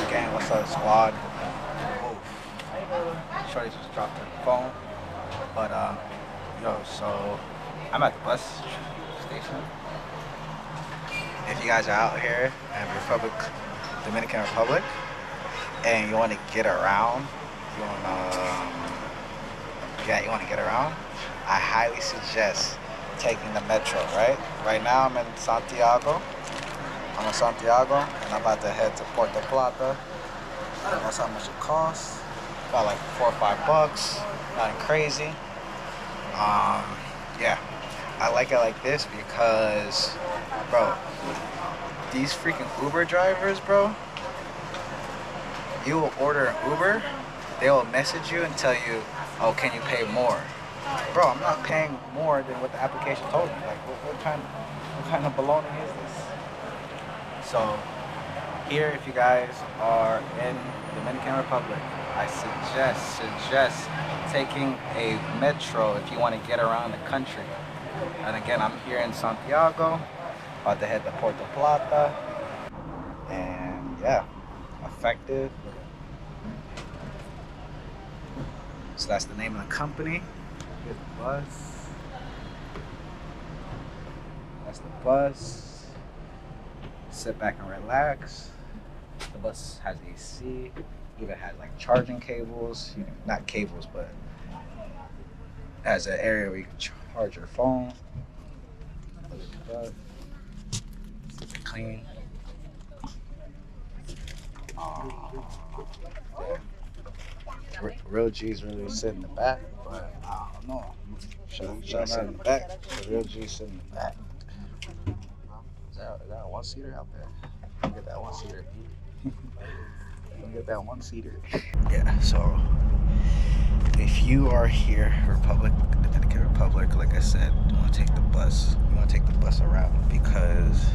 Gang, what's up, squad? Oof. Shorty just dropped her phone. But, yo, so I'm at the bus station. If you guys are out here in Dominican Republic, and you want to get around, you want to get around, I highly suggest taking the metro, right? Right now I'm in Santiago. I'm in Santiago, and I'm about to head to Puerto Plata. That's how much it costs. About like $4 or $5. Nothing crazy. Yeah. I like it like this because, bro, these freaking Uber drivers, bro, you will order an Uber, they will message you and tell you, oh, can you pay more? Bro, I'm not paying more than what the application told me. Like, what kind of baloney is this? So, here, if you guys are in Dominican Republic, I suggest taking a metro if you want to get around the country. And again, I'm here in Santiago, about to head to Puerto Plata, and yeah, effective. So that's the name of the company. Here's the bus. That's the bus. Sit back and relax. The bus has AC. Even has like charging cables. Not cables, but has an area where you can charge your phone. Look at the bus. It's clean. Yeah. Real G's really sit in the back, but I don't know. Should I sit in the back? The real G's sit in the back. Is that a one-seater out there? Don't get that one-seater. Don't get that one-seater. Yeah, so if you are here, Dominican Republic, like I said, you want to take the bus. You want to take the bus around because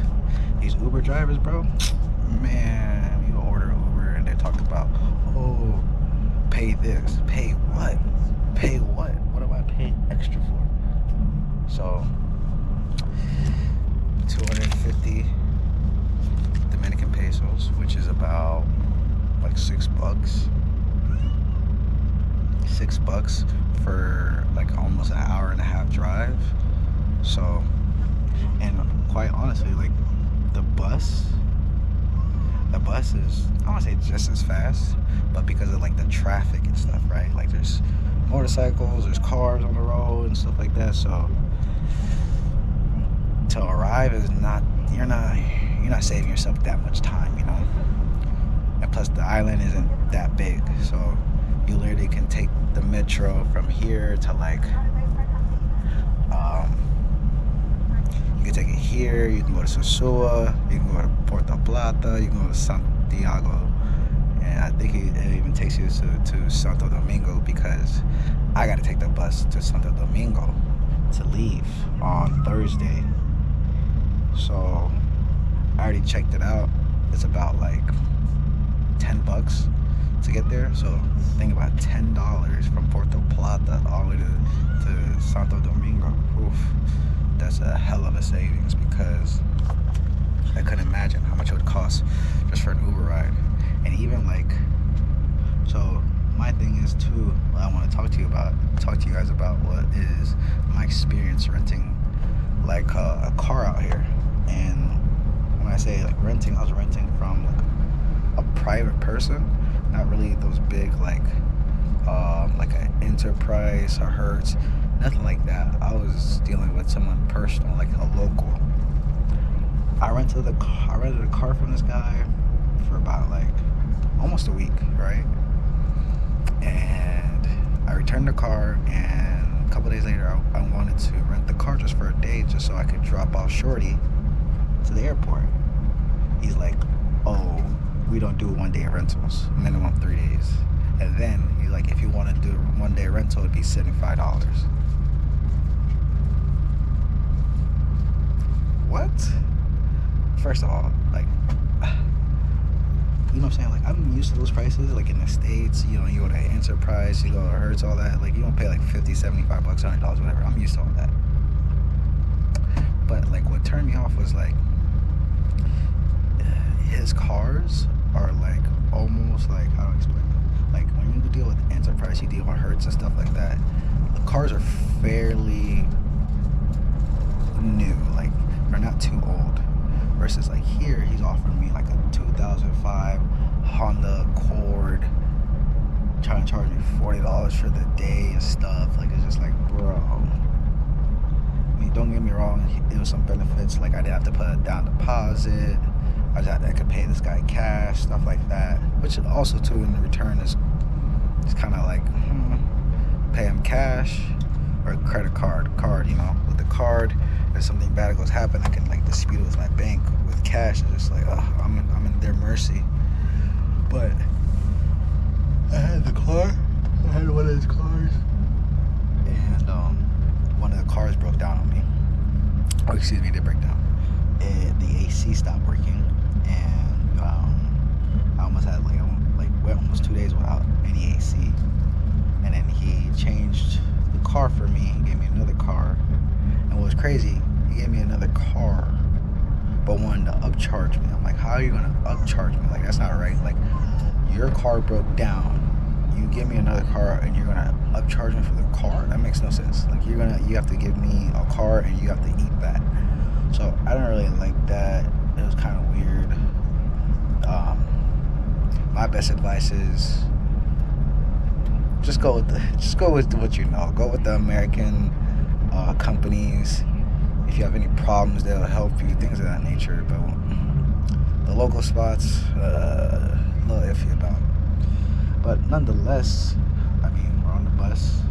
these Uber drivers, bro, man, you order Uber and they talk about, oh, pay this, pay what? Pay what? What am I paying extra for? So, 250 Dominican pesos, which is about like $6. $6 for like almost an hour and a half drive. So, and quite honestly, like the bus is, I don't want to say just as fast, but because of like the traffic and stuff, right? Like there's motorcycles, there's cars on the road and stuff like that. So to arrive is not, you're not saving yourself that much time, you know? And plus the island isn't that big. So you literally can take the metro from here to like, you can take it here, you can go to Sosua, you can go to Puerto Plata, you can go to Santiago, and I think it even takes you to Santo Domingo because I got to take the bus to Santo Domingo to leave on Thursday. So I already checked it out. It's about like $10 to get there. So think about $10 from Puerto Plata all the way to Santo Domingo. Oof. That's a hell of a savings because I couldn't imagine how much it would cost just for an Uber ride. And even like, so my thing is too, what I want to talk to you guys about what is my experience renting like a car out here. And when I say like renting, I was renting from like a private person, not really those big like an Enterprise or Hertz, nothing like that. I was dealing with someone personal, like a local. I rented a car from this guy for about like almost a week, right? And I returned the car, and a couple days later I wanted to rent the car just for a day, just so I could drop off Shorty to the airport. He's like, oh, we don't do one-day rentals, minimum 3 days. And then he's like, if you want to do a one-day rental, it'd be $75. What? First of all, like, you know what I'm saying? Like, I'm used to those prices, like in the States, you know, you go to Enterprise, you go to Hertz, all that. Like, you don't pay like $50, $75, $100, whatever. I'm used to all that. But like, what turned me off was like, his cars are like, oh especially deal with Hertz and stuff like that. The cars are fairly new, like they're not too old. Versus like here, he's offering me like a 2005 Honda Accord, trying to charge me $40 for the day and stuff. Like it's just like, bro. I mean, don't get me wrong, it was some benefits. Like I didn't have to put a down deposit. I could pay this guy cash, stuff like that. Which also too in return is kind of like pay him cash or credit card. You know, with the card, if something bad goes happen, I can like dispute it with my bank. With cash, it's just like, I'm in their mercy. But I had the car. I had one of his cars, and one of the cars broke down on me. Oh, excuse me, it did break down. The AC stopped working, and I almost had went almost 2 days without any AC. And then he changed the car for me. He gave me another car, and what was crazy, he gave me another car, but wanted to upcharge me. I'm like, how are you gonna upcharge me? Like that's not right. Like your car broke down, you give me another car, and you're gonna upcharge me for the car? That makes no sense. Like you have to give me a car, and you have to eat that. So I don't really like that. It was kind of weird. My best advice is just go with what you know. Go with the American companies. If you have any problems, they'll help you. Things of that nature. But the local spots, a little iffy about. But nonetheless, I mean, we're on the bus.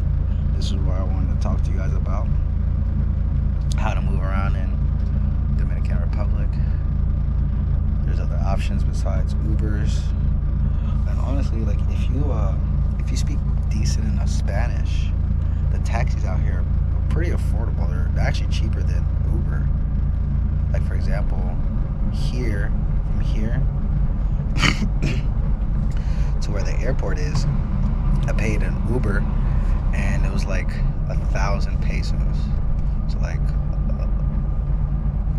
This is what I wanted to talk to you guys about. How to move around in Dominican Republic. There's other options besides Ubers. And honestly, like if you speak decent enough Spanish, the taxis out here are pretty affordable. They're actually cheaper than Uber. Like for example, from here to where the airport is, I paid an Uber, and it was like 1,000 pesos. So like,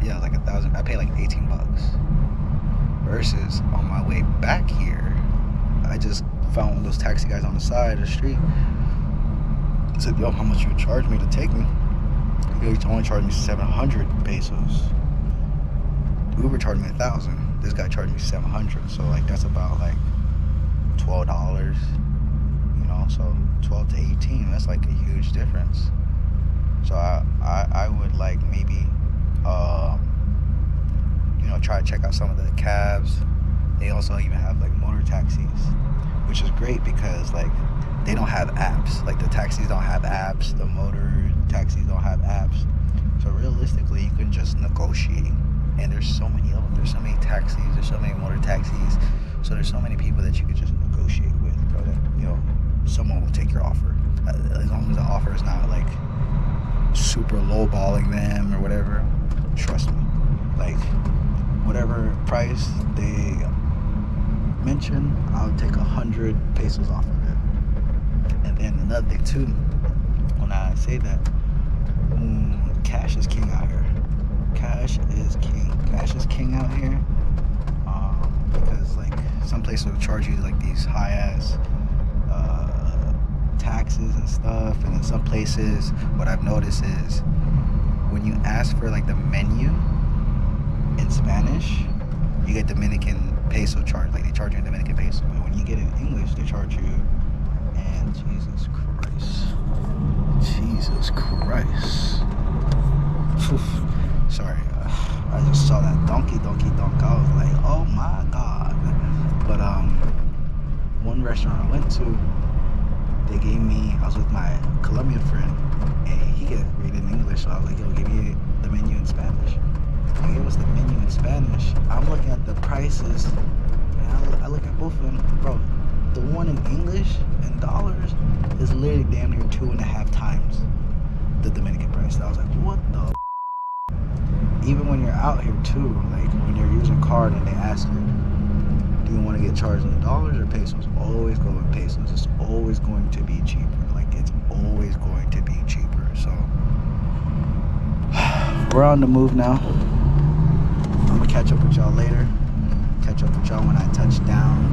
yeah, like 1,000. I paid like $18. Versus on my way back here, I just found one of those taxi guys on the side of the street. I said, yo, how much you would charge me to take me? He only charged me 700 pesos. Uber charged me 1,000. This guy charged me 700. So like that's about like $12. You know, so 12 to 18. That's like a huge difference. So I would like maybe try to check out some of the cabs. They also even have like motor taxis, which is great because like they don't have apps. Like the taxis don't have apps, the motor taxis don't have apps. So realistically, you can just negotiate. And there's so many of them. There's so many taxis. There's so many motor taxis. So there's so many people that you could just negotiate with. So that someone will take your offer, as long as the offer is not like super lowballing them or whatever. Trust me, like whatever price they mention, I'll take 100 pesos off of it. And then another thing too, when I say that, cash is king out here. Cash is king. Cash is king out here. Because like some places will charge you like these high ass taxes and stuff, and in some places, what I've noticed is when you ask for like the menu in Spanish, you get Dominican peso charge. Like they charge you in Dominican peso. But when you get it in English, they charge you. And Jesus Christ. Sorry, I just saw that donkey donk. I was like, oh my god. But one restaurant I went to, they gave me, I was with my Colombian friend, and he could read in English, so I was like, yo, give me the menu in Spanish. He gave us the menu in Spanish. I'm looking at the prices, and I look at both of them. Bro, the one in English in dollars is literally damn near 2.5 times the Dominican price. I was like, what the even when you're out here too, like when you're using card and they ask you, do you want to get charged in dollars or pesos? Always go in pesos. It's always going to be cheaper. Like it's always going to be cheaper. So we're on the move now. I'm gonna catch up with y'all later. Catch up with y'all when I touch down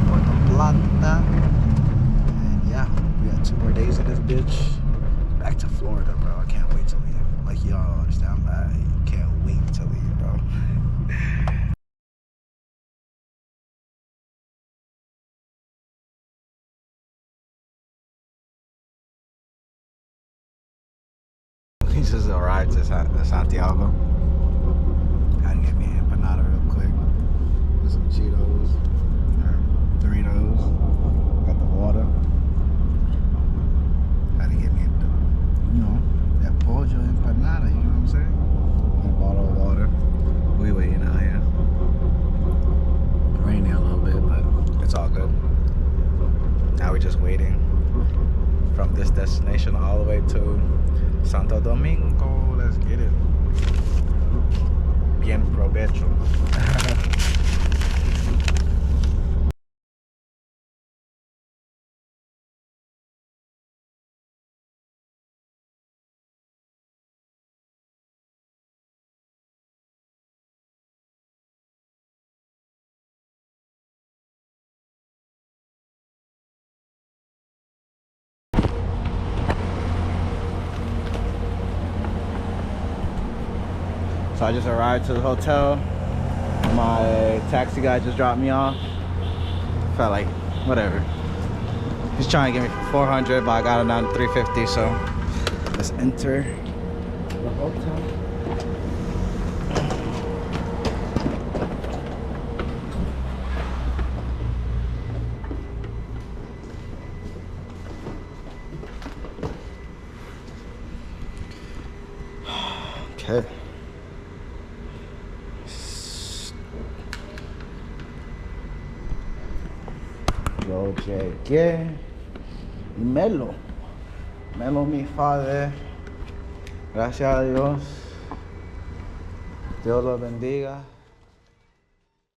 Puerto Plata. And yeah. 2 more days in this bitch. Back to Florida, bro. I can't wait to leave. Like, y'all understand? I can't wait to leave, bro. We just arrived to Santiago. Had to get me an empanada real quick. With some Cheetos. Or Doritos. Got the water. Had to get me, that pollo empanada, you know what I'm saying? And a bottle of water. We waiting out here. Raining a little bit, but it's all good. Now we're just waiting from this destination all the way to Santo Domingo. Let's get it. Bien provecho. So I just arrived to the hotel. My taxi guy just dropped me off. Felt like, whatever. He's trying to give me 400, but I got it down to 350, so let's enter the hotel. Okay. Yo llegué. Melo mi padre. Gracias a Dios. Dios lo bendiga.